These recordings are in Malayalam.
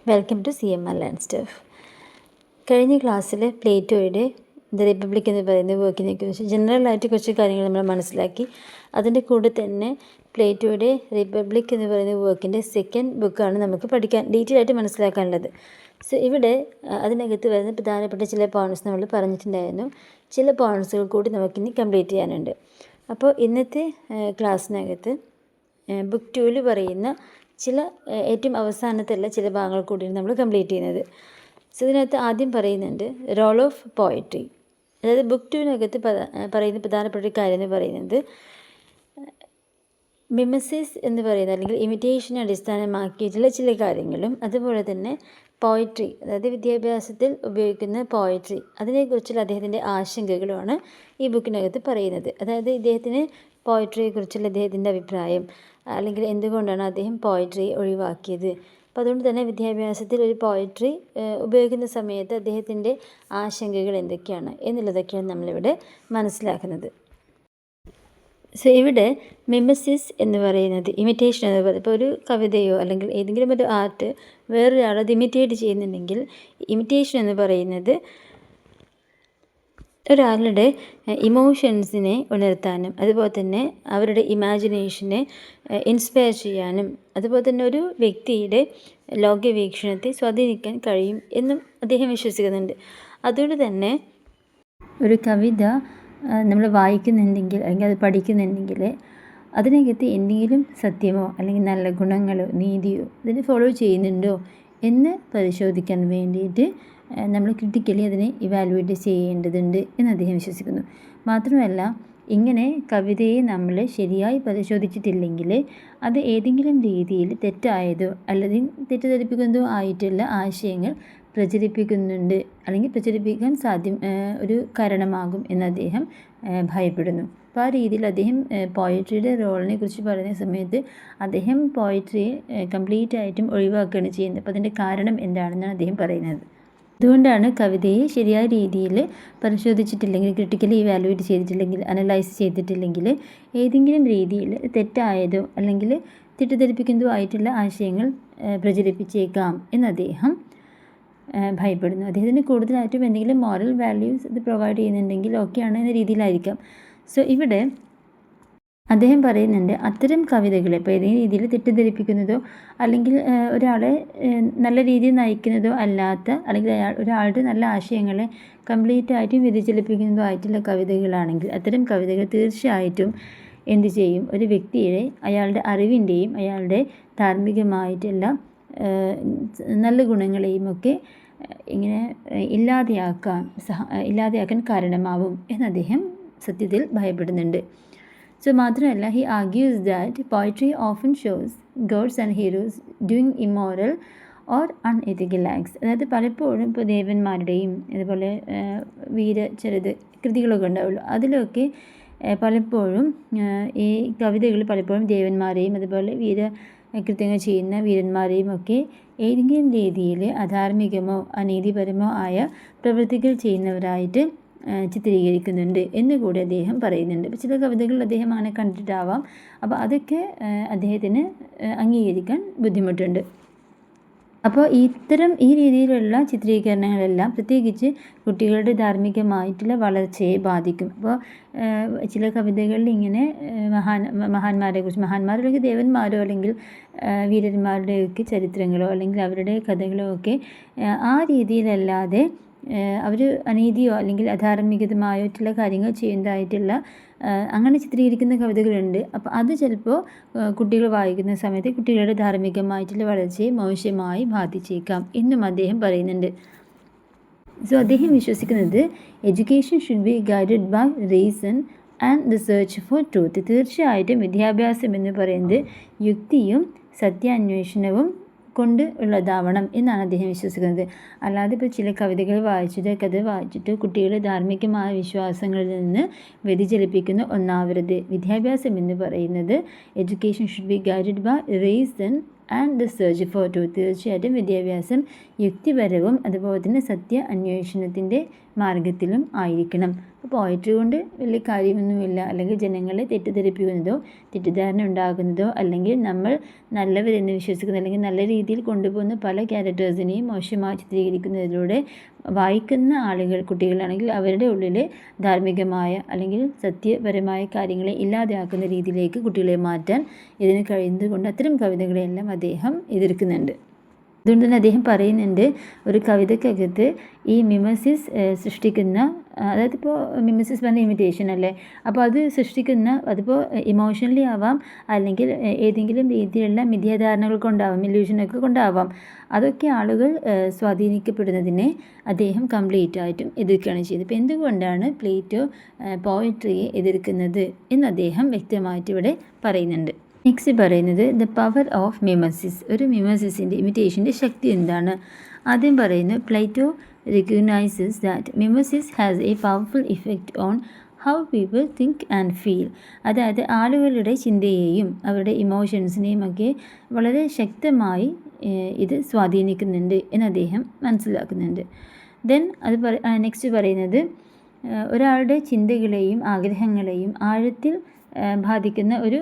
Welcome to CMR learn stuff. കഴിഞ്ഞ ക്ലാസ്സിൽ പ്ലേറ്റോയുടെ ദ റിപ്പബ്ലിക് എന്ന് പറയുന്ന വർക്കിനെ കുറിച്ച് ജനറലായിട്ട് കുറച്ച് കാര്യങ്ങൾ നമ്മൾ മനസ്സിലാക്കി. അതിൻ്റെ കൂടെ തന്നെ പ്ലേറ്റോയുടെ റിപ്പബ്ലിക് എന്ന് പറയുന്ന വർക്കിൻ്റെ സെക്കൻഡ് ബുക്കാണ് നമുക്ക് പഠിക്കാൻ ഡീറ്റെയിൽ ആയിട്ട് മനസ്സിലാക്കാനുള്ളത്. സോ ഇവിടെ അതിനകത്ത് വരുന്ന പ്രധാനപ്പെട്ട ചില പോയിൻറ്റ്സ് നമ്മൾ പറഞ്ഞിട്ടുണ്ടായിരുന്നു. ചില പോയിൻറ്റ്സുകൾ കൂടി നമുക്കിനി കംപ്ലീറ്റ് ചെയ്യാനുണ്ട്. അപ്പോൾ ഇന്നത്തെ ക്ലാസ്സിനകത്ത് ബുക്ക് 2-ൽ പറയുന്ന ചില ഏറ്റവും അവസാനത്തുള്ള ചില ഭാഗങ്ങൾ കൂടിയാണ് നമ്മൾ കംപ്ലീറ്റ് ചെയ്യുന്നത്. സോ ഇതിനകത്ത് ആദ്യം പറയുന്നുണ്ട് റോൾ ഓഫ് പോയട്രി. അതായത് ബുക്ക് 2-നകത്ത് പറയുന്ന പ്രധാനപ്പെട്ട ഒരു കാര്യം എന്ന് പറയുന്നത് മിമസിസ് എന്ന് പറയുന്ന അല്ലെങ്കിൽ ഇമിറ്റേഷനെ അടിസ്ഥാനമാക്കിയിട്ടുള്ള ചില കാര്യങ്ങളും അതുപോലെ തന്നെ പോയട്രി, അതായത് വിദ്യാഭ്യാസത്തിൽ ഉപയോഗിക്കുന്ന പോയട്രി, അതിനെക്കുറിച്ചുള്ള അദ്ദേഹത്തിൻ്റെ ആശങ്കകളുമാണ് ഈ ബുക്കിനകത്ത് പറയുന്നത്. അതായത് ഇദ്ദേഹത്തിന് പോയട്രിയെക്കുറിച്ചുള്ള അദ്ദേഹത്തിൻ്റെ അഭിപ്രായം, അല്ലെങ്കിൽ എന്തുകൊണ്ടാണ് അദ്ദേഹം പോയട്രി ഒഴിവാക്കിയത്. അപ്പോൾ അതുകൊണ്ട് തന്നെ വിദ്യാഭ്യാസത്തിൽ ഒരു പോയട്രി ഉപയോഗിക്കുന്ന സമയത്ത് അദ്ദേഹത്തിൻ്റെ ആശങ്കകൾ എന്തൊക്കെയാണ് എന്നുള്ളതൊക്കെയാണ് നമ്മളിവിടെ മനസ്സിലാക്കുന്നത്. സോ ഇവിടെ മിമസിസ് എന്ന് പറയുന്നത്, ഇമിറ്റേഷൻ എന്ന് പറയുന്നത്, ഇപ്പോൾ ഒരു കവിതയോ അല്ലെങ്കിൽ ഏതെങ്കിലും ഒരു ആർട്ട് വേറൊരാളത് ഇമിറ്റേറ്റ് ചെയ്യുന്നുണ്ടെങ്കിൽ ഇമിറ്റേഷൻ എന്ന് പറയുന്നത് ഒരാളുടെ ഇമോഷൻസിനെ ഉണർത്താനും അതുപോലെ തന്നെ അവരുടെ ഇമാജിനേഷനെ ഇൻസ്പയർ ചെയ്യാനും അതുപോലെ തന്നെ ഒരു വ്യക്തിയുടെ ലോകവീക്ഷണത്തെ സ്വാധീനിക്കാൻ കഴിയും എന്നും അദ്ദേഹം വിശ്വസിക്കുന്നുണ്ട്. അതുകൊണ്ട് തന്നെ ഒരു കവിത നമ്മൾ വായിക്കുന്നുണ്ടെങ്കിൽ അല്ലെങ്കിൽ അത് പഠിക്കുന്നുണ്ടെങ്കിൽ അതിനകത്ത് എന്തെങ്കിലും സത്യമോ അല്ലെങ്കിൽ നല്ല ഗുണങ്ങളോ നീതിയോ അതിനെ ഫോളോ ചെയ്യുന്നുണ്ടോ എന്ന് പരിശോധിക്കാൻ വേണ്ടിയിട്ട് നമ്മൾ ക്രിട്ടിക്കലി അതിനെ ഇവാലുവേറ്റ് ചെയ്യേണ്ടതുണ്ട് എന്ന് അദ്ദേഹം വിശ്വസിക്കുന്നു. മാത്രമല്ല ഇങ്ങനെ കവിതയെ നമ്മൾ ശരിയായി പരിശോധിച്ചിട്ടില്ലെങ്കിൽ അത് ഏതെങ്കിലും രീതിയിൽ തെറ്റായതോ അല്ലെങ്കിൽ തെറ്റിദ്ധരിപ്പിക്കുന്നതോ ആയിട്ടുള്ള ആശയങ്ങൾ പ്രചരിപ്പിക്കുന്നുണ്ട് അല്ലെങ്കിൽ പ്രചരിപ്പിക്കാൻ ഒരു കാരണമാകും എന്ന് അദ്ദേഹം ഭയപ്പെടുന്നു. അപ്പോൾ ആ രീതിയിൽ അദ്ദേഹം പോയട്രിയുടെ റോളിനെ കുറിച്ച് പറയുന്ന സമയത്ത് അദ്ദേഹം പോയട്രിയെ കംപ്ലീറ്റ് ആയിട്ടും ഒഴിവാക്കുകയാണ് ചെയ്യുന്നത്. അപ്പോൾ അതിൻ്റെ കാരണം എന്താണെന്നാണ് അദ്ദേഹം പറയുന്നത്. അതുകൊണ്ടാണ് കവിതയെ ശരിയായ രീതിയിൽ പരിശോധിച്ചിട്ടില്ലെങ്കിൽ, ക്രിട്ടിക്കലി ഇവാലുവേറ്റ് ചെയ്തിട്ടില്ലെങ്കിൽ, അനലൈസ് ചെയ്തിട്ടില്ലെങ്കിൽ ഏതെങ്കിലും രീതിയിൽ തെറ്റായതോ അല്ലെങ്കിൽ തെറ്റിദ്ധരിപ്പിക്കുന്നതോ ആയിട്ടുള്ള ആശയങ്ങൾ പ്രചരിപ്പിച്ചേക്കാം എന്ന് അദ്ദേഹം ഭയപ്പെടുന്നു. അദ്ദേഹത്തിന് കൂടുതലായിട്ടും എന്തെങ്കിലും മോറൽ വാല്യൂസ് ഇത് പ്രൊവൈഡ് ചെയ്യുന്നുണ്ടെങ്കിൽ ഓക്കെയാണ് എന്ന രീതിയിലായിരിക്കാം. സോ ഇവിടെ അദ്ദേഹം പറയുന്നുണ്ട് അത്തരം കവിതകളെ ഇപ്പോൾ ഏതെങ്കിലും രീതിയിൽ തെറ്റിദ്ധരിപ്പിക്കുന്നതോ അല്ലെങ്കിൽ ഒരാളെ നല്ല രീതിയിൽ നയിക്കുന്നതോ അല്ലാത്ത അല്ലെങ്കിൽ ഒരാളുടെ നല്ല ആശയങ്ങളെ കംപ്ലീറ്റ് ആയിട്ടും വ്യതിചലിപ്പിക്കുന്നതോ ആയിട്ടുള്ള കവിതകളാണെങ്കിൽ അത്തരം കവിതകൾ തീർച്ചയായിട്ടും എന്ത് ചെയ്യും, ഒരു വ്യക്തിയുടെ അയാളുടെ അറിവിൻ്റെയും അയാളുടെ ധാർമ്മികമായിട്ടുള്ള നല്ല ഗുണങ്ങളെയും ഒക്കെ ഇങ്ങനെ ഇല്ലാതെയാക്കാൻ കാരണമാവും എന്ന് അദ്ദേഹം സത്യത്തിൽ ഭയപ്പെടുന്നുണ്ട്. സോ മാത്രമല്ല he argues that poetry often shows gods and heroes doing immoral or unethical acts. അതായത് പലപ്പോഴും ഇപ്പോൾ ദേവന്മാരുടെയും അതുപോലെ വീരചരിത കൃതികളൊക്കെ ഉണ്ടാവുള്ളൂ, അതിലൊക്കെ പലപ്പോഴും ഈ കവിതകൾ പലപ്പോഴും ദേവന്മാരെയും അതുപോലെ കൃത്യങ്ങൾ ചെയ്യുന്ന വീരന്മാരെയും ഒക്കെ ഏതെങ്കിലും രീതിയിൽ അധാർമികമോ അനീതിപരമോ ആയ പ്രവൃത്തികൾ ചെയ്യുന്നവരായിട്ട് ചിത്രീകരിക്കുന്നുണ്ട് എന്നുകൂടി അദ്ദേഹം പറയുന്നുണ്ട്. അപ്പോൾ ചില കവിതകൾ അദ്ദേഹം അങ്ങനെ കണ്ടിട്ടാവാം. അപ്പോൾ അതൊക്കെ അദ്ദേഹത്തിന് അംഗീകരിക്കാൻ ബുദ്ധിമുട്ടുണ്ട്. അപ്പോൾ ഈ രീതിയിലുള്ള ചിത്രീകരണങ്ങളെല്ലാം പ്രത്യേകിച്ച് കുട്ടികളുടെ ധാർമ്മികമായിട്ടുള്ള വളർച്ചയെ ബാധിക്കും. അപ്പോൾ ചില കവിതകളിൽ ഇങ്ങനെ മഹാന്മാരെക്കുറിച്ച് അല്ലെങ്കിൽ ദേവന്മാരോ അല്ലെങ്കിൽ വീരന്മാരുടെയൊക്കെ ചരിത്രങ്ങളോ അല്ലെങ്കിൽ അവരുടെ കഥകളോ ഒക്കെ ആ രീതിയിലല്ലാതെ അവർ അനീതിയോ അല്ലെങ്കിൽ അധാർമികമായിട്ടുള്ള കാര്യങ്ങൾ ചെയ്യുന്നതായിട്ടുള്ള അങ്ങനെ ചിത്രീകരിക്കുന്ന കവിതകളുണ്ട്. അപ്പോൾ അത് ചിലപ്പോൾ കുട്ടികൾ വായിക്കുന്ന സമയത്ത് കുട്ടികളുടെ ധാർമ്മികമായിട്ടുള്ള വളർച്ചയെ മോശമായി ബാധിച്ചേക്കാം എന്നും അദ്ദേഹം പറയുന്നുണ്ട്. സോ അദ്ദേഹം വിശ്വസിക്കുന്നത് education should be guided by reason and the search for truth. തീർച്ചയായിട്ടും വിദ്യാഭ്യാസം എന്ന് പറയുന്നത് യുക്തിയും സത്യാന്വേഷണവും കൊണ്ട് ഉള്ളതാവണം എന്നാണ് അദ്ദേഹം വിശ്വസിക്കുന്നത്. അല്ലാതെ ഇപ്പോൾ ചില കവിതകൾ വായിച്ചിട്ട് കുട്ടികളെ ധാർമ്മികമായ വിശ്വാസങ്ങളിൽ നിന്ന് വ്യതിചലിപ്പിക്കുന്ന ഒന്നാവരുത്. വിദ്യാഭ്യാസം എന്ന് പറയുന്നത് education should be guided by reason and the search for truth. തീർച്ചയായിട്ടും വിദ്യാഭ്യാസം യുക്തിപരവും അതുപോലെ തന്നെ സത്യ അന്വേഷണത്തിൻ്റെ മാർഗത്തിലും ആയിരിക്കണം. അപ്പോൾ പോയട്രി കൊണ്ട് വലിയ കാര്യമൊന്നുമില്ല, അല്ലെങ്കിൽ ജനങ്ങളെ തെറ്റിദ്ധരിപ്പിക്കുന്നതോ തെറ്റിദ്ധാരണ ഉണ്ടാകുന്നതോ അല്ലെങ്കിൽ നമ്മൾ നല്ലവരെന്ന് വിശ്വസിക്കുന്ന അല്ലെങ്കിൽ നല്ല രീതിയിൽ കൊണ്ടുപോകുന്ന പല ക്യാരക്ടേഴ്സിനെയും മോശമായി ചിത്രീകരിക്കുന്നതിലൂടെ വായിക്കുന്ന ആളുകൾ കുട്ടികളാണെങ്കിൽ അവരുടെ ഉള്ളിൽ ധാർമ്മികമായ അല്ലെങ്കിൽ സത്യപരമായ കാര്യങ്ങളെ ഇല്ലാതെയാക്കുന്ന രീതിയിലേക്ക് കുട്ടികളെ മാറ്റാൻ ഇതിന് കഴിയുന്നത് കൊണ്ട് അത്തരം കവിതകളെല്ലാം അദ്ദേഹം എതിർക്കുന്നുണ്ട്. അതുകൊണ്ട് തന്നെ അദ്ദേഹം പറയുന്നുണ്ട്, ഒരു കവിതയ്ക്കകത്ത് ഈ മിമസിസ് സൃഷ്ടിക്കുന്ന, അതായത് ഇപ്പോൾ മിമസിസ് പറഞ്ഞ ഇമിറ്റേഷൻ അല്ലേ, അപ്പോൾ അത് സൃഷ്ടിക്കുന്ന, അതിപ്പോൾ ഇമോഷണലി ആവാം അല്ലെങ്കിൽ ഏതെങ്കിലും രീതിയിലുള്ള മിഥ്യാധാരണകൾ കൊണ്ടാവാം, ഇല്യൂഷനൊക്കെ കൊണ്ടാവാം. അതൊക്കെ ആളുകൾ സ്വാധീനിക്കപ്പെടുന്നതിനെ അദ്ദേഹം കംപ്ലീറ്റ് ആയിട്ടും എതിർക്കുകയാണ് ചെയ്തത്. ഇപ്പോൾ എന്തുകൊണ്ടാണ് പ്ലേറ്റോ പോയട്രിയെ എതിർക്കുന്നത് എന്ന് അദ്ദേഹം വ്യക്തമായിട്ട് ഇവിടെ പറയുന്നുണ്ട്. നെക്സ്റ്റ് പറയുന്നത് ദ പവർ ഓഫ് മിമസിസ്. ഒരു മിമസിസിൻ്റെ ഇമിറ്റേഷൻ്റെ ശക്തി എന്താണ്? ആദ്യം പറയുന്നു, Plato recognises that mimesis has a powerful effect on how people think and feel. അതായത് ആളുകളുടെ ചിന്തയെയും അവരുടെ ഇമോഷൻസിനെയും ഒക്കെ വളരെ ശക്തമായി ഇത് സ്വാധീനിക്കുന്നുണ്ട് എന്ന് അദ്ദേഹം മനസ്സിലാക്കുന്നുണ്ട്. ദെൻ നെക്സ്റ്റ് പറയുന്നത്, ഒരാളുടെ ചിന്തകളെയും ആഗ്രഹങ്ങളെയും ആഴത്തിൽ ബാധിക്കുന്ന ഒരു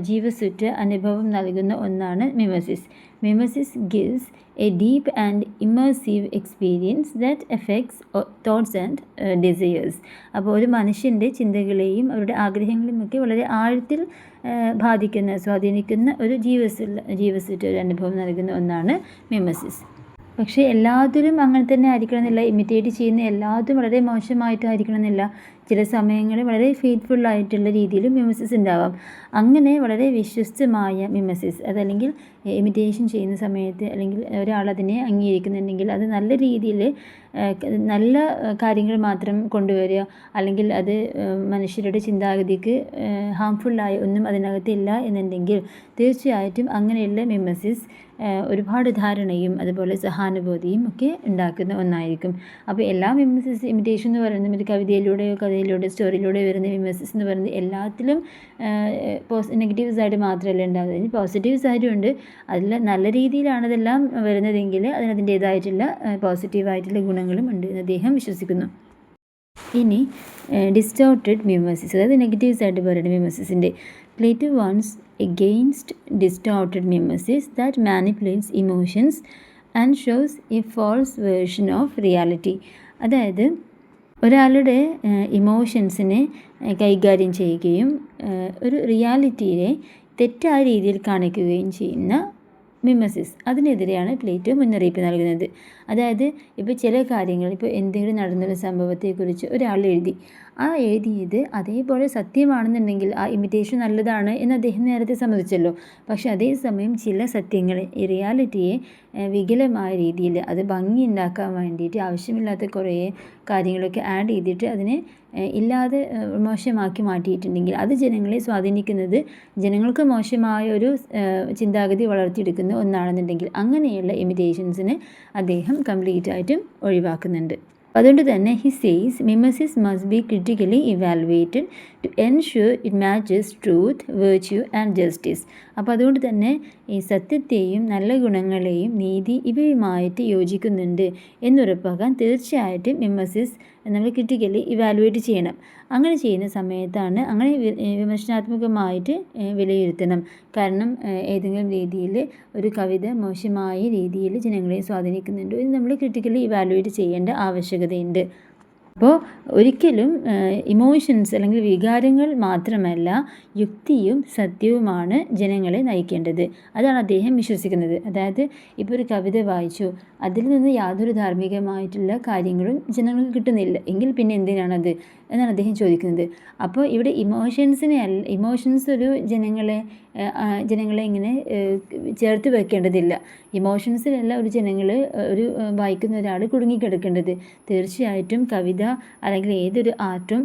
ജീവസുറ്റ അനുഭവം നൽകുന്ന ഒന്നാണ് mimesis. Mimesis gives a deep and immersive experience that affects thoughts and desires. അപ്പോൾ ഒരു മനുഷ്യൻ്റെ ചിന്തകളെയും അവരുടെ ആഗ്രഹങ്ങളുമൊക്കെ വളരെ ആഴത്തിൽ ബാധിക്കുന്ന, സ്വാധീനിക്കുന്ന ഒരു ജീവസുറ്റ ഒരു അനുഭവം നൽകുന്ന ഒന്നാണ് മിമസിസ്. പക്ഷേ എല്ലാത്തിലും അങ്ങനെ തന്നെ ആയിരിക്കണമെന്നില്ല. ഇമിറ്റേറ്റ് ചെയ്യുന്ന എല്ലാതും വളരെ മോശമായിട്ടായിരിക്കണമെന്നില്ല. ചില സമയങ്ങളിൽ വളരെ ഫെയ്ത്ത്ഫുള്ളായിട്ടുള്ള രീതിയിലും മിമസിസ് ഉണ്ടാവാം. അങ്ങനെ വളരെ വിശ്വസ്തമായ മിമസിസ്, അതല്ലെങ്കിൽ ഇമിറ്റേഷൻ ചെയ്യുന്ന സമയത്ത് അല്ലെങ്കിൽ ഒരാളതിനെ അംഗീകരിക്കുന്നുണ്ടെങ്കിൽ അത് നല്ല രീതിയിൽ നല്ല കാര്യങ്ങൾ മാത്രം കൊണ്ടുവരിക, അല്ലെങ്കിൽ അത് മനുഷ്യരുടെ ചിന്താഗതിക്ക് ഹാംഫുള്ളായ ഒന്നും അതിനകത്തില്ല എന്നുണ്ടെങ്കിൽ തീർച്ചയായിട്ടും അങ്ങനെയുള്ള മിമസിസ് ഒരുപാട് ധാരണയും അതുപോലെ സഹാനുഭൂതിയും ഒക്കെ ഉണ്ടാക്കുന്ന ഒന്നായിരിക്കും. അപ്പോൾ എല്ലാ മിമസിസ് ഇമിറ്റേഷൻ എന്ന് പറയുന്നത് ഒരു കവിതയിലൂടെയോ കഥയിലൂടെയോ സ്റ്റോറിയിലൂടെയോ വരുന്ന മിമസിസ് എന്ന് പറയുന്നത് എല്ലാത്തിലും നെഗറ്റീവ് സൈഡ് മാത്രമല്ല ഉണ്ടാകുന്നത്, പോസിറ്റീവ് സൈഡും ഉണ്ട്. അതിൽ നല്ല രീതിയിലാണ് ഇതെല്ലാം വരുന്നതെങ്കിൽ അതിനതിൻ്റേതായിട്ടുള്ള പോസിറ്റീവായിട്ടുള്ള ഗുണങ്ങളും ഉണ്ട് എന്ന് അദ്ദേഹം വിശ്വസിക്കുന്നു. ഇനി ഡിസ്റ്റോർട്ടഡ് മിമസിസ്, അതായത് നെഗറ്റീവ് സൈഡ് പറയുന്ന മിമസിസിൻ്റെ. Plato warns against distorted mimesis that manipulates emotions and shows a false version of reality. അതായത് ഒരാളുടെ ഇമോഷൻസിനെ കൈകാര്യം ചെയ്യുകയും ഒരു റിയാലിറ്റിയെ തെറ്റായ രീതിയിൽ കാണിക്കുകയും ചെയ്യുന്ന മിമസിസ്, അതിനെതിരെയാണ് പ്ലേറ്റോ മുന്നറിയിപ്പ് നൽകുന്നത്. അതായത് ഇപ്പോൾ ചില കാര്യങ്ങൾ, ഇപ്പോൾ എന്തെങ്കിലും നടന്നൊരു സംഭവത്തെക്കുറിച്ച് ഒരാൾ എഴുതി, ആ എഴുതിയത് അതേപോലെ സത്യമാണെന്നുണ്ടെങ്കിൽ ആ ഇമിറ്റേഷൻ നല്ലതാണ് എന്ന് അദ്ദേഹം നേരത്തെ സമ്മതിച്ചല്ലോ. പക്ഷേ അതേസമയം ചില സത്യങ്ങൾ, ഈ റിയാലിറ്റിയെ വികലമായ രീതിയിൽ അത് ഭംഗി ഉണ്ടാക്കാൻ വേണ്ടിയിട്ട് ആവശ്യമില്ലാത്ത കുറേ കാര്യങ്ങളൊക്കെ ആഡ് ചെയ്തിട്ട് അതിനെ ഇല്ലാതെ മോശമാക്കി മാറ്റിയിട്ടുണ്ടെങ്കിൽ അത് ജനങ്ങളെ സ്വാധീനിക്കുന്നത്, ജനങ്ങൾക്ക് മോശമായ ഒരു ചിന്താഗതി വളർത്തിയെടുക്കുന്ന ഒന്നാണെന്നുണ്ടെങ്കിൽ അങ്ങനെയുള്ള ഇമിറ്റേഷൻസിന് അദ്ദേഹം കംപ്ലീറ്റ് ആയിട്ടും ഒഴിവാക്കുന്നുണ്ട്. അതുകൊണ്ട് തന്നെ he says mimesis must be critically evaluated to ensure it matches truth, virtue and justice. അപ്പോൾ അതുകൊണ്ട് തന്നെ ഈ സത്യത്തെയും നല്ല ഗുണങ്ങളെയും നീതി ഇവയുമായിട്ട് യോജിക്കുന്നുണ്ട് എന്നുറപ്പാക്കാൻ തീർച്ചയായിട്ടും മിമസിസ് നമ്മൾ ക്രിട്ടിക്കലി ഇവാലുവേറ്റ് ചെയ്യണം. അങ്ങനെ ചെയ്യുന്ന സമയത്താണ് അങ്ങനെ വിമർശനാത്മകമായിട്ട് വിലയിരുത്തണം. കാരണം ഏതെങ്കിലും രീതിയിൽ ഒരു കവിത മോശമായ രീതിയിൽ ജനങ്ങളെ സ്വാധീനിക്കുന്നുണ്ടോ ഇത് നമ്മൾ ക്രിട്ടിക്കലി ഇവാലുവേറ്റ് ചെയ്യേണ്ട ആവശ്യകതയുണ്ട്. അപ്പോൾ ഒരിക്കലും ഇമോഷൻസ് അല്ലെങ്കിൽ വികാരങ്ങൾ മാത്രമല്ല, യുക്തിയും സത്യവുമാണ് ജനങ്ങളെ നയിക്കേണ്ടത്. അതാണ് അദ്ദേഹം വിശ്വസിക്കുന്നത്. അതായത് ഇപ്പോൾ ഒരു കവിത വായിച്ചു, അതിൽ നിന്ന് യാതൊരു ധാർമ്മികമായിട്ടുള്ള കാര്യങ്ങളും ജനങ്ങൾക്ക് കിട്ടുന്നില്ല എങ്കിൽ പിന്നെ എന്തിനാണത് എന്നാണ് അദ്ദേഹം ചോദിക്കുന്നത്. അപ്പോൾ ഇവിടെ ഇമോഷൻസ് ഒരു ജനങ്ങളെ ഇങ്ങനെ ചേർത്ത് വെക്കേണ്ടതില്ല. ഇമോഷൻസിലല്ല ഒരു വായിക്കുന്ന ഒരാൾ കുടുങ്ങിക്കിടക്കേണ്ടത്. തീർച്ചയായിട്ടും കവിത അല്ലെങ്കിൽ ഏതൊരു ആർട്ടും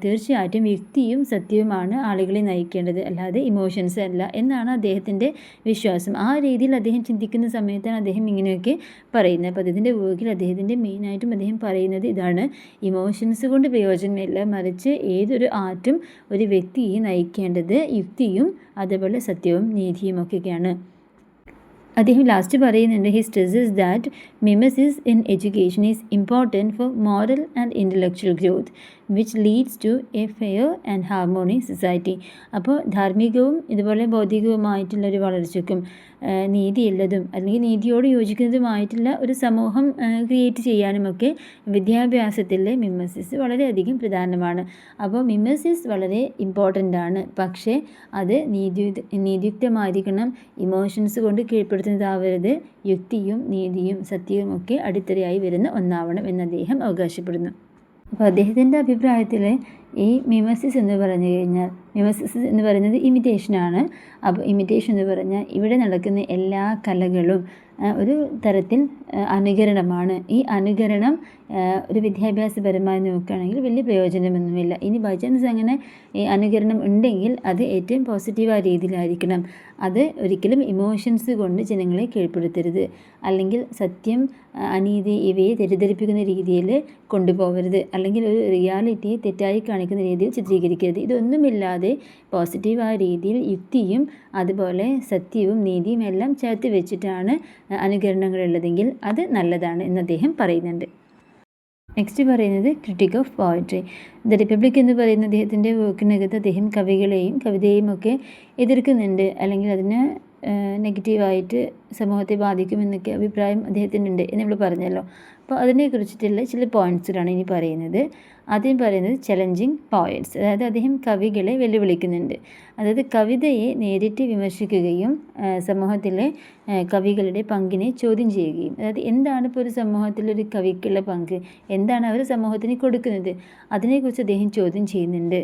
തീർച്ചയായിട്ടും യുക്തിയും സത്യവുമാണ് ആളുകളെ നയിക്കേണ്ടത്, അല്ലാതെ ഇമോഷൻസ് അല്ല എന്നാണ് അദ്ദേഹത്തിൻ്റെ വിശ്വാസം. ആ രീതിയിൽ അദ്ദേഹം ചിന്തിക്കുന്ന സമയത്താണ് അദ്ദേഹം ഇങ്ങനെയൊക്കെ പറയുന്നത്. അപ്പോൾ അതിൻ്റെ വർക്കിൽ അദ്ദേഹത്തിൻ്റെ മെയിനായിട്ടും അദ്ദേഹം പറയുന്നത് ഇതാണ്: ഇമോഷൻസ് കൊണ്ട് പ്രയോജനമില്ല, മറിച്ച് ഏതൊരു ആർട്ടും ഒരു വ്യക്തിയെ നയിക്കേണ്ടത് യുക്തിയും അതേപോലെ സത്യവും നീതിയും ഒക്കെയാണ്. അദ്ദേഹം ലാസ്റ്റ് പറയുന്നുണ്ട്, he stresses that mimesis in education is important for moral and intellectual growth. Which leads to a fair and harmonious society. അപ്പോൾ ധാർമ്മികവും ഇതുപോലെ ബൗദ്ധികവുമായിട്ടുള്ളൊരു വളർച്ചയ്ക്കും നീതിയുള്ളതും അല്ലെങ്കിൽ നീതിയോട് യോജിക്കുന്നതുമായിട്ടുള്ള ഒരു സമൂഹം ക്രിയേറ്റ് ചെയ്യാനുമൊക്കെ വിദ്യാഭ്യാസത്തിലെ മിമസിസ് വളരെയധികം പ്രധാനമാണ്. അപ്പോൾ മിമസിസ് വളരെ ഇമ്പോർട്ടൻ്റ് ആണ്. പക്ഷേ അത് നീതിയുക്തമായിരിക്കണം, ഇമോഷൻസ് കൊണ്ട് കീഴ്പ്പെടുത്തുന്നതാവരുത്, യുക്തിയും നീതിയും സത്യവും ഒക്കെ അടിത്തറയായി വരുന്ന ഒന്നാവണം എന്ന് അദ്ദേഹം അവകാശപ്പെടുന്നു. അപ്പോൾ അദ്ദേഹത്തിൻ്റെ അഭിപ്രായത്തിൽ ഈ മിമസിസ് എന്ന് പറഞ്ഞു കഴിഞ്ഞാൽ, മിമസിസ് എന്ന് പറയുന്നത് ഇമിറ്റേഷനാണ്. അപ്പോൾ ഇമിറ്റേഷൻ എന്ന് പറഞ്ഞാൽ ഇവിടെ നടക്കുന്ന എല്ലാ കലകളും ഒരു തരത്തിൽ അനുകരണമാണ്. ഈ അനുകരണം ഒരു വിദ്യാഭ്യാസപരമായി നോക്കുകയാണെങ്കിൽ വലിയ പ്രയോജനമൊന്നുമില്ല. ഇനി ബൈ ചാൻസ് അങ്ങനെ ഈ അനുകരണം ഉണ്ടെങ്കിൽ അത് ഏറ്റവും പോസിറ്റീവായ രീതിയിലായിരിക്കണം. അത് ഒരിക്കലും ഇമോഷൻസ് കൊണ്ട് ജനങ്ങളെ കീഴ്പ്പെടുത്തരുത്, അല്ലെങ്കിൽ സത്യം അനീതി ഇവയെ തെറ്റിദ്ധരിപ്പിക്കുന്ന രീതിയിൽ കൊണ്ടുപോകരുത്, അല്ലെങ്കിൽ ഒരു റിയാലിറ്റിയെ തെറ്റായി കാണിക്കുന്ന രീതിയിൽ ചിത്രീകരിക്കരുത്. ഇതൊന്നുമില്ലാതെ പോസിറ്റീവായ രീതിയിൽ യുക്തിയും അതുപോലെ സത്യവും നീതിയും എല്ലാം ചേർത്ത് വെച്ചിട്ടാണ് അനുകരണങ്ങളുള്ളതെങ്കിൽ അത് നല്ലതാണ് എന്ന് അദ്ദേഹം പറയുന്നുണ്ട്. നെക്സ്റ്റ് പറയുന്നത് critic of poetry. The republic എന്ന് പറയുന്ന അദ്ദേഹത്തിൻ്റെ വർക്കിനകത്ത് അദ്ദേഹം കവികളെയും കവിതയെയും ഒക്കെ എതിർക്കുന്നുണ്ട്, അല്ലെങ്കിൽ അതിന് നെഗറ്റീവായിട്ട് സമൂഹത്തെ ബാധിക്കുമെന്നൊക്കെ അഭിപ്രായം അദ്ദേഹത്തിനുണ്ട് എന്ന് നമ്മൾ പറഞ്ഞല്ലോ. അപ്പോൾ അതിനെക്കുറിച്ചിട്ടുള്ള ചില പോയിൻറ്റ്സുകളാണ് ഇനി പറയുന്നത്. ആദ്യം പറയുന്നത് ചലഞ്ചിങ് പോയറ്റ്സ്, അതായത് അദ്ദേഹം കവികളെ വെല്ലുവിളിക്കുന്നുണ്ട്. അതായത് കവിതയെ നേരിട്ട് വിമർശിക്കുകയും സമൂഹത്തിലെ കവികളുടെ പങ്കിനെ ചോദ്യം ചെയ്യുകയും, അതായത് എന്താണ് ഇപ്പോൾ ഒരു സമൂഹത്തിലൊരു കവിക്കുള്ള പങ്ക്, എന്താണ് അവർ സമൂഹത്തിന് കൊടുക്കുന്നത്, അതിനെക്കുറിച്ച് അദ്ദേഹം ചോദ്യം ചെയ്യുന്നുണ്ട്.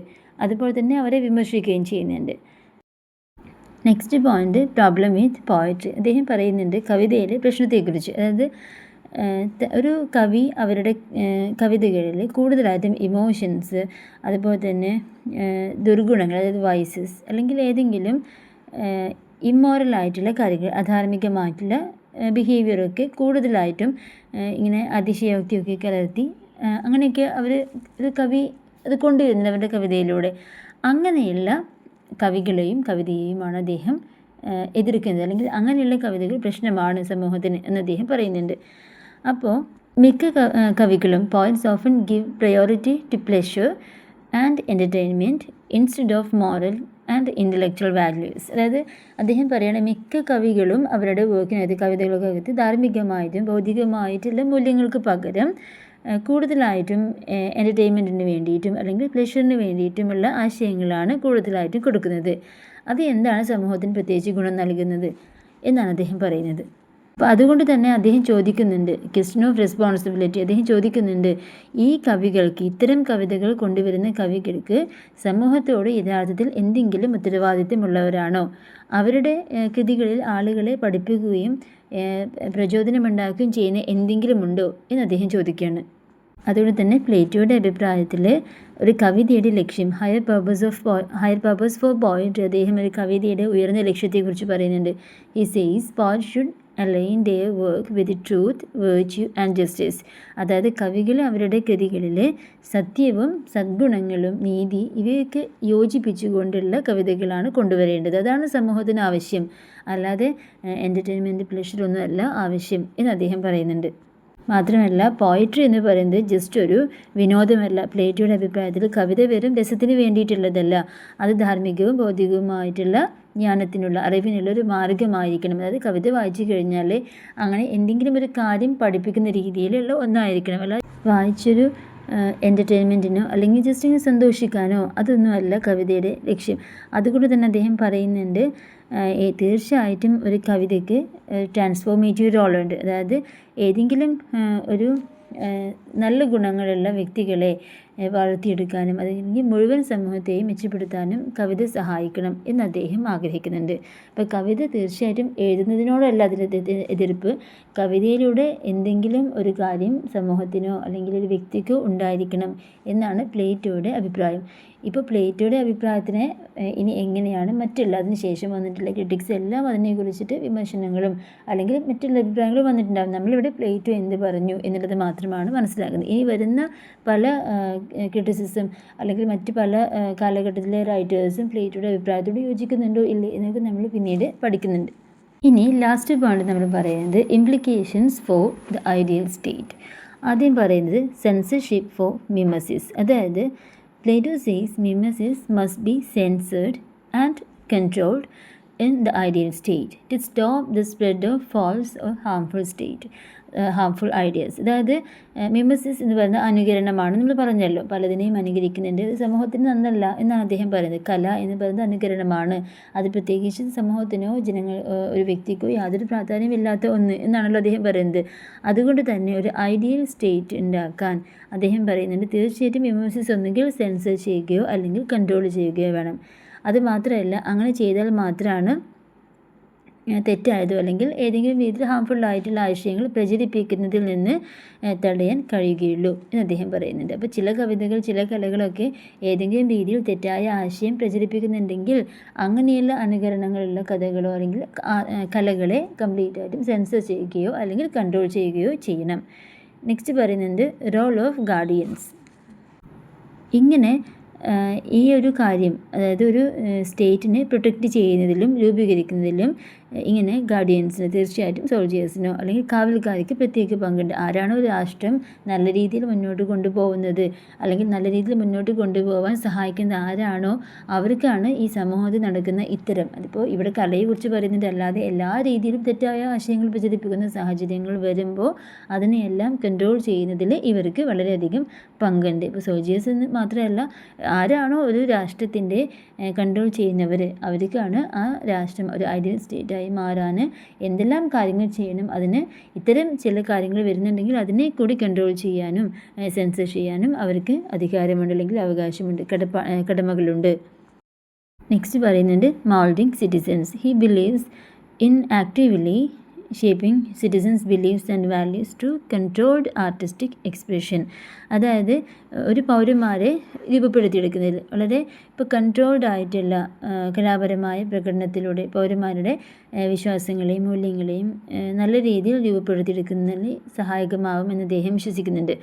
അതുപോലെ തന്നെ അവരെ വിമർശിക്കുകയും ചെയ്യുന്നുണ്ട്. Next point problem with poetry. അദ്ദേഹം പറയുന്നുണ്ട് കവിതയിലെ പ്രശ്നത്തെക്കുറിച്ച്. അതായത് ഒരു കവി അവരുടെ കവിതകളിൽ കൂടുതലായിട്ടും ഇമോഷൻസ്, അതുപോലെ തന്നെ ദുർഗുണങ്ങൾ, അതായത് വൈസസ്, അല്ലെങ്കിൽ ഏതെങ്കിലും ഇമ്മോറലായിട്ടുള്ള കാര്യങ്ങൾ, അധാർമികമായിട്ടുള്ള ബിഹേവിയറൊക്കെ കൂടുതലായിട്ടും ഇങ്ങനെ അതിശയോക്തിയൊക്കെ കലർത്തി അങ്ങനെയൊക്കെ ഒരു കവി അത് കൊണ്ടുവരുന്നത് അവരുടെ കവിതയിലൂടെ. അങ്ങനെയുള്ള കവികളെയും കവിതയെയുമാണ് അദ്ദേഹം എതിർക്കുന്നത്, അല്ലെങ്കിൽ അങ്ങനെയുള്ള കവിതകൾ പ്രശ്നമാണ് സമൂഹത്തിന് എന്ന് അദ്ദേഹം പറയുന്നുണ്ട്. അപ്പോൾ മിക്ക കവികളും poets often give priority to pleasure and entertainment instead of moral and intellectual values. അതായത് അദ്ദേഹം പറയുകയാണ് മിക്ക കവികളും അവരുടെ വർക്കിനകത്ത് കവിതകൾക്കകത്ത് ധാർമ്മികമായിട്ടും ഭൗതികമായിട്ടുള്ള മൂല്യങ്ങൾക്ക് പകരം കൂടുതലായിട്ടും എൻ്റർടൈൻമെൻറ്റിന് വേണ്ടിയിട്ടും അല്ലെങ്കിൽ പ്ലെഷറിന് വേണ്ടിയിട്ടുമുള്ള ആശയങ്ങളാണ് കൂടുതലായിട്ടും കൊടുക്കുന്നത്. അത് എന്താണ് സമൂഹത്തിന് പ്രത്യേകിച്ച് ഗുണം നൽകുന്നത് എന്നാണ് അദ്ദേഹം പറയുന്നത്. അപ്പോൾ അതുകൊണ്ട് തന്നെ അദ്ദേഹം ചോദിക്കുന്നുണ്ട്, ക്വസ്റ്റ്യൻ ഓഫ് റെസ്പോൺസിബിലിറ്റി. അദ്ദേഹം ചോദിക്കുന്നുണ്ട്, ഈ കവികൾക്ക്, ഇത്തരം കവിതകൾ കൊണ്ടുവരുന്ന കവികൾക്ക് സമൂഹത്തോട് യഥാർത്ഥത്തിൽ എന്തെങ്കിലും ഉത്തരവാദിത്തമുള്ളവരാണോ? അവരുടെ കൃതികളിൽ ആളുകളെ പഠിപ്പിക്കുകയും പ്രചോദനമുണ്ടാക്കുകയും ചെയ്യുന്ന എന്തെങ്കിലും ഉണ്ടോ എന്ന് അദ്ദേഹം ചോദിക്കുകയാണ്. അതുകൊണ്ട് തന്നെ പ്ലേറ്റോയുടെ അഭിപ്രായത്തിൽ ഒരു കവിതയുടെ ലക്ഷ്യം ഹയർ പർപ്പസ് ഫോർ പോയട്രി. അദ്ദേഹം ഒരു കവിതയുടെ ഉയർന്ന ലക്ഷ്യത്തെക്കുറിച്ച് പറയുന്നുണ്ട്. He says poet should align their work with truth, virtue and justice. അതായത് കവികൾ അവരുടെ കൃതികളിൽ സത്യവും സദ്ഗുണങ്ങളും നീതി ഇവയൊക്കെ യോജിപ്പിച്ചുകൊണ്ടുള്ള കവിതകളാണ് കൊണ്ടുവരേണ്ടത്. അതാണ് സമൂഹത്തിന് ആവശ്യം, അല്ലാതെ എൻ്റർടൈൻമെൻറ്റ് പ്ലഷറൊന്നുമല്ല ആവശ്യം എന്ന് അദ്ദേഹം പറയുന്നുണ്ട്. മാത്രമല്ല പോയട്രി എന്ന് പറയുന്നത് ജസ്റ്റ് ഒരു വിനോദമല്ല. പ്ലേറ്റോയുടെ അഭിപ്രായത്തിൽ കവിത വെറും രസത്തിന് വേണ്ടിയിട്ടുള്ളതല്ല, അത് ധാർമ്മികവും ഭൗതികവുമായിട്ടുള്ള ജ്ഞാനത്തിനുള്ള അറിവിനുള്ള ഒരു മാർഗ്ഗമായിരിക്കണം. അതായത് കവിത വായിച്ചു കഴിഞ്ഞാൽ അങ്ങനെ എന്തെങ്കിലും ഒരു കാര്യം പഠിപ്പിക്കുന്ന രീതിയിലുള്ള ഒന്നായിരിക്കണം, അല്ല വായിച്ചൊരു എൻ്റർടൈൻമെൻറ്റിനോ അല്ലെങ്കിൽ ജസ്റ്റ് ഇങ്ങനെ സന്തോഷിക്കാനോ അതൊന്നുമല്ല കവിതയുടെ ലക്ഷ്യം. അതുകൊണ്ട് തന്നെ അദ്ദേഹം പറയുന്നുണ്ട് തീർച്ചയായിട്ടും ഒരു കവിതയ്ക്ക് ട്രാൻസ്ഫോർമേറ്റീവ് റോളുണ്ട്. അതായത് ഏതെങ്കിലും ഒരു നല്ല ഗുണങ്ങളുള്ള വ്യക്തികളെ വളർത്തിയെടുക്കാനും അല്ലെങ്കിൽ മുഴുവൻ സമൂഹത്തെയും മെച്ചപ്പെടുത്താനും കവിത സഹായിക്കണം എന്ന് അദ്ദേഹം ആഗ്രഹിക്കുന്നുണ്ട്. അപ്പോൾ കവിത തീർച്ചയായിട്ടും എഴുതുന്നതിനോടല്ല അതിൻ്റെ എതിർപ്പ്, കവിതയിലൂടെ എന്തെങ്കിലും ഒരു കാര്യം സമൂഹത്തിനോ അല്ലെങ്കിൽ ഒരു വ്യക്തിക്കോ ഉണ്ടായിരിക്കണം എന്നാണ് പ്ലേറ്റോയുടെ അഭിപ്രായം. ഇപ്പോൾ പ്ലേറ്റോയുടെ അഭിപ്രായത്തിനെ ഇനി എങ്ങനെയാണ് മറ്റുള്ള അതിന് ശേഷം വന്നിട്ടുള്ള ക്രിട്ടിക്സ് എല്ലാം അതിനെക്കുറിച്ചിട്ട് വിമർശനങ്ങളും അല്ലെങ്കിൽ മറ്റുള്ള അഭിപ്രായങ്ങളും വന്നിട്ടുണ്ടാകും. നമ്മളിവിടെ പ്ലേറ്റോ എന്ത് പറഞ്ഞു എന്നുള്ളത് മാത്രമാണ് മനസ്സിലാക്കുന്നത്. ഇനി വരുന്ന പല ക്രിറ്റിസിസം അല്ലെങ്കിൽ മറ്റ് പല കാലഘട്ടത്തിലെ റൈറ്റേഴ്സും പ്ലേറ്റോയുടെ അഭിപ്രായത്തോട് യോജിക്കുന്നുണ്ടോ ഇല്ലേ എന്നൊക്കെ നമ്മൾ പിന്നീട് പഠിക്കുന്നുണ്ട്. ഇനി ലാസ്റ്റ് പോയിന്റ് നമ്മൾ പറയുന്നത് implications for the ideal state. ആദ്യം പറയുന്നത് സെൻസർഷിപ്പ് ഫോർ മിമസിസ്. അതായത് Plato says mimesis must be censored and controlled in the ideal state to stop the spread of false or harmful ideas. അതായത് മിമസിസ് എന്ന് പറയുന്ന അനുകരണമാണ്. നമ്മൾ പറഞ്ഞല്ലോ, പലതിനെയും അനുകരിക്കുന്നുണ്ട്, സമൂഹത്തിന് നന്നല്ല എന്നാണ് അദ്ദേഹം പറയുന്നത്. കല എന്ന് പറയുന്നത് അനുകരണമാണ്, അത് പ്രത്യേകിച്ച് സമൂഹത്തിനോ ഒരു വ്യക്തിക്കോ യാതൊരു പ്രാധാന്യമില്ലാത്ത ഒന്ന് എന്നാണല്ലോ അദ്ദേഹം പറയുന്നത്. അതുകൊണ്ട് തന്നെ ഒരു ഐഡിയൽ സ്റ്റേറ്റ് ഉണ്ടാക്കാൻ അദ്ദേഹം പറയുന്നുണ്ട്, തീർച്ചയായിട്ടും മിമസിസ് ഒന്നുകിൽ സെൻസർ ചെയ്യുകയോ അല്ലെങ്കിൽ കൺട്രോൾ ചെയ്യുകയോ വേണം. അതുമാത്രമല്ല, അങ്ങനെ ചെയ്താൽ മാത്രമാണ് തെറ്റായതോ അല്ലെങ്കിൽ ഏതെങ്കിലും രീതിയിൽ ഹാംഫുള്ളായിട്ടുള്ള ആശയങ്ങൾ പ്രചരിപ്പിക്കുന്നതിൽ നിന്ന് തടയാൻ കഴിയുകയുള്ളൂ എന്ന് അദ്ദേഹം പറയുന്നുണ്ട്. അപ്പോൾ ചില കവിതകൾ, ചില കലകളൊക്കെ ഏതെങ്കിലും രീതിയിൽ തെറ്റായ ആശയം പ്രചരിപ്പിക്കുന്നുണ്ടെങ്കിൽ അങ്ങനെയുള്ള അനുകരണങ്ങളുള്ള കഥകളോ അല്ലെങ്കിൽ കലകളെ കംപ്ലീറ്റ് ആയിട്ടും സെൻസർ ചെയ്യുകയോ അല്ലെങ്കിൽ കൺട്രോൾ ചെയ്യുകയോ ചെയ്യണം. നെക്സ്റ്റ് പറയുന്നത് റോൾ ഓഫ് ഗാർഡിയൻസ്. ഇങ്ങനെ ഈ ഒരു കാര്യം, അതായത് ഒരു സ്റ്റേറ്റിനെ പ്രൊട്ടക്റ്റ് ചെയ്യുന്നതിലും രൂപീകരിക്കുന്നതിലും ഇങ്ങനെ ഗാർഡിയൻസിന്, തീർച്ചയായിട്ടും സോൾജിയേഴ്സിനോ അല്ലെങ്കിൽ കാവൽക്കാർക്ക് പ്രത്യേക പങ്കുണ്ട്. ആരാണോ രാഷ്ട്രം നല്ല രീതിയിൽ മുന്നോട്ട് കൊണ്ടുപോകുന്നത് അല്ലെങ്കിൽ നല്ല രീതിയിൽ മുന്നോട്ട് കൊണ്ടുപോകാൻ സഹായിക്കുന്ന ആരാണോ അവർക്കാണ് ഈ സമൂഹത്തിൽ നടക്കുന്ന ഇത്തരം, അതിപ്പോൾ ഇവിടെ കലയെക്കുറിച്ച് പറയുന്നത് അല്ലാതെ എല്ലാ രീതിയിലും തെറ്റായ ആശയങ്ങൾ പ്രചരിപ്പിക്കുന്ന സാഹചര്യങ്ങൾ വരുമ്പോൾ അതിനെയെല്ലാം കൺട്രോൾ ചെയ്യുന്നതിൽ ഇവർക്ക് വളരെയധികം പങ്കുണ്ട്. ഇപ്പോൾ സോൾജിയേഴ്സ് എന്ന് മാത്രമല്ല, ആരാണോ ഒരു രാഷ്ട്രത്തിൻ്റെ കൺട്രോൾ ചെയ്യുന്നവർ അവർക്കാണ് ആ രാഷ്ട്രം ഒരു ഐഡിയൽ സ്റ്റേറ്റായി മാറാൻ എന്തെല്ലാം കാര്യങ്ങൾ ചെയ്യണം, അതിന് ഇത്തരം ചില കാര്യങ്ങൾ വരുന്നുണ്ടെങ്കിൽ അതിനെ കൂടി കൺട്രോൾ ചെയ്യാനും സെൻസർ ചെയ്യാനും അവർക്ക് അധികാരമുണ്ട് അല്ലെങ്കിൽ അവകാശമുണ്ട്, കടമകളുണ്ട്. നെക്സ്റ്റ് പറയുന്നുണ്ട് moulding citizens. He believes in actively shaping citizens believes and values to controlled artistic expression. അതായത് ഒരു പൗരന്മാരെ രൂപപ്പെടുത്തിയെടുക്കുന്നതിൽ വളരെ ഇപ്പോൾ കൺട്രോൾഡ് ആയിട്ടുള്ള കലാപരമായ പ്രകടനത്തിലൂടെ പൗരന്മാരുടെ വിശ്വാസങ്ങളെയും മൂല്യങ്ങളെയും നല്ല രീതിയിൽ രൂപപ്പെടുത്തിയെടുക്കുന്നതിൽ സഹായകമാവുമെന്ന് അദ്ദേഹം വിശ്വസിക്കുന്നുണ്ട്.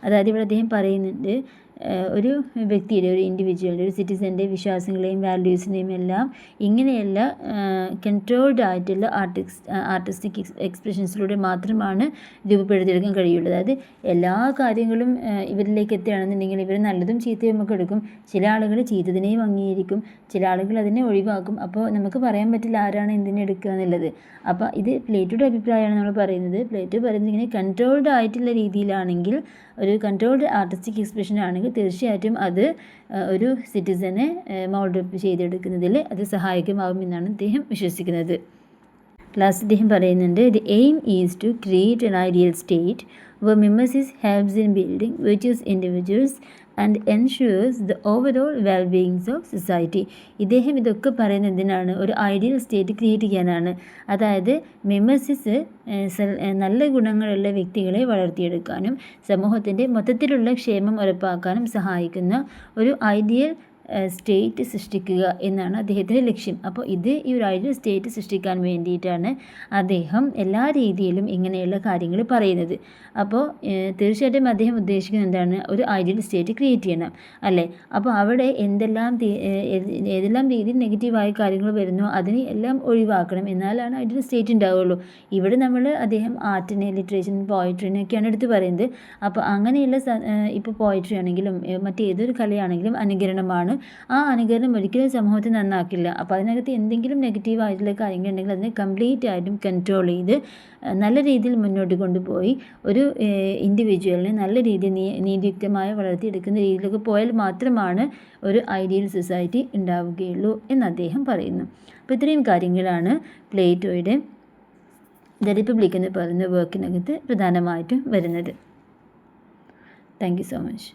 അതായത് ഇവിടെ അദ്ദേഹം പറയുന്നുണ്ട്, ഒരു വ്യക്തിയുടെ, ഒരു ഇൻഡിവിജ്വലിൻ്റെ, ഒരു സിറ്റിസൻ്റെ വിശ്വാസങ്ങളെയും വാല്യൂസിനെയും എല്ലാം ഇങ്ങനെയല്ല കൺട്രോൾഡ് ആയിട്ടുള്ള ആർട്ടിസ്റ്റിക് എക്സ്പ്രഷൻസിലൂടെ മാത്രമാണ് രൂപപ്പെടുത്തിയെടുക്കാൻ കഴിയുള്ളൂ. അതായത് എല്ലാ കാര്യങ്ങളും ഇവരിലേക്ക് എത്തുകയാണെന്നുണ്ടെങ്കിൽ ഇവർ നല്ലതും ചീത്തയും ഒക്കെ എടുക്കും. ചില ആളുകൾ ചീത്തതിനെയും അംഗീകരിക്കും, ചില ആളുകൾ അതിനെ ഒഴിവാക്കും. അപ്പോൾ നമുക്ക് പറയാൻ പറ്റില്ല ആരാണ് എന്തിനെ എടുക്കുക എന്നുള്ളത്. അപ്പോൾ ഇത് പ്ലേറ്റോയുടെ അഭിപ്രായമാണ് നമ്മൾ പറയുന്നത്. പ്ലേറ്റോ പറയുന്നത് ഇങ്ങനെ കൺട്രോൾഡ് ആയിട്ടുള്ള രീതിയിലാണെങ്കിൽ, ഒരു കൺട്രോൾഡ് ആർട്ടിസ്റ്റിക് എക്സ്പ്രഷൻ ആണെങ്കിൽ തീർച്ചയായിട്ടും അത് ഒരു സിറ്റിസനെ മോൾഡപ്പ് ചെയ്തെടുക്കുന്നതിൽ അത് സഹായകമാകുമെന്നാണ് അദ്ദേഹം വിശ്വസിക്കുന്നത്. ലാസ്റ്റ് അദ്ദേഹം പറയുന്നുണ്ട്, the aim is to create an ideal state where mimesis helps in building virtuous individuals and ensures the overall well-beings of society. ഇദ്ദേഹം ഇതൊക്കെ പറയുന്നത് എന്തിനാണ്? ഒരു ഐഡിയൽ സ്റ്റേറ്റ് ക്രിയേറ്റ് ചെയ്യാനാണ്. അതായത് മിമസിസ് നല്ല ഗുണങ്ങളുള്ള വ്യക്തികളെ വളർത്തിയെടുക്കാനും സമൂഹത്തിൻ്റെ മൊത്തത്തിലുള്ള ക്ഷേമം ഉറപ്പാക്കാനും സഹായിക്കുന്ന ഒരു ഐഡിയൽ സ്റ്റേറ്റ് സൃഷ്ടിക്കുക എന്നാണ് അദ്ദേഹത്തിൻ്റെ ലക്ഷ്യം. അപ്പോൾ ഈ ഒരു ഐഡിയൽ സ്റ്റേറ്റ് സൃഷ്ടിക്കാൻ വേണ്ടിയിട്ടാണ് അദ്ദേഹം എല്ലാ രീതിയിലും ഇങ്ങനെയുള്ള കാര്യങ്ങൾ പറയുന്നത്. അപ്പോൾ തീർച്ചയായിട്ടും അദ്ദേഹം ഉദ്ദേശിക്കുന്നത് എന്താണ്? ഒരു ഐഡിയൽ സ്റ്റേറ്റ് ക്രിയേറ്റ് ചെയ്യണം, അല്ലേ? അപ്പോൾ അവിടെ ഏതെല്ലാം രീതിയിൽ നെഗറ്റീവായ കാര്യങ്ങൾ വരുന്നോ അതിനെ എല്ലാം ഒഴിവാക്കണം, എന്നാലാണ് ഐഡിയൽ സ്റ്റേറ്റ് ഉണ്ടാവുകയുള്ളൂ. ഇവിടെ അദ്ദേഹം ആർട്ടിനെ, ലിറ്ററേച്ചറിനെ, പോയിട്രിനെയൊക്കെയാണ് എടുത്ത് പറയുന്നത്. അപ്പോൾ അങ്ങനെയുള്ള ഇപ്പോൾ പോയിട്രി ആണെങ്കിലും മറ്റേതൊരു കലയാണെങ്കിലും അനുകരണമാണ്. ആ അനുകരണം ഒരിക്കലും സമൂഹത്തെ നന്നാക്കില്ല. അപ്പോൾ അതിനകത്ത് എന്തെങ്കിലും നെഗറ്റീവായിട്ടുള്ള കാര്യങ്ങളുണ്ടെങ്കിൽ അതിനെ കംപ്ലീറ്റ് ആയിട്ടും കൺട്രോൾ ചെയ്ത് നല്ല രീതിയിൽ മുന്നോട്ട് കൊണ്ടുപോയി ഒരു ഇൻഡിവിജ്വലിനെ നല്ല രീതിയിൽ നീതിയുക്തമായി വളർത്തിയെടുക്കുന്ന രീതിയിലൊക്കെ പോയാൽ മാത്രമാണ് ഒരു ഐഡിയൽ സൊസൈറ്റി ഉണ്ടാവുകയുള്ളൂ എന്ന് അദ്ദേഹം പറയുന്നു. അപ്പോൾ ഇത്രയും കാര്യങ്ങളാണ് പ്ലേറ്റോയുടെ ദ റിപ്പബ്ലിക് എന്ന് പറയുന്ന വർക്കിനകത്ത് പ്രധാനമായിട്ടും വരുന്നത്. Thank you so much.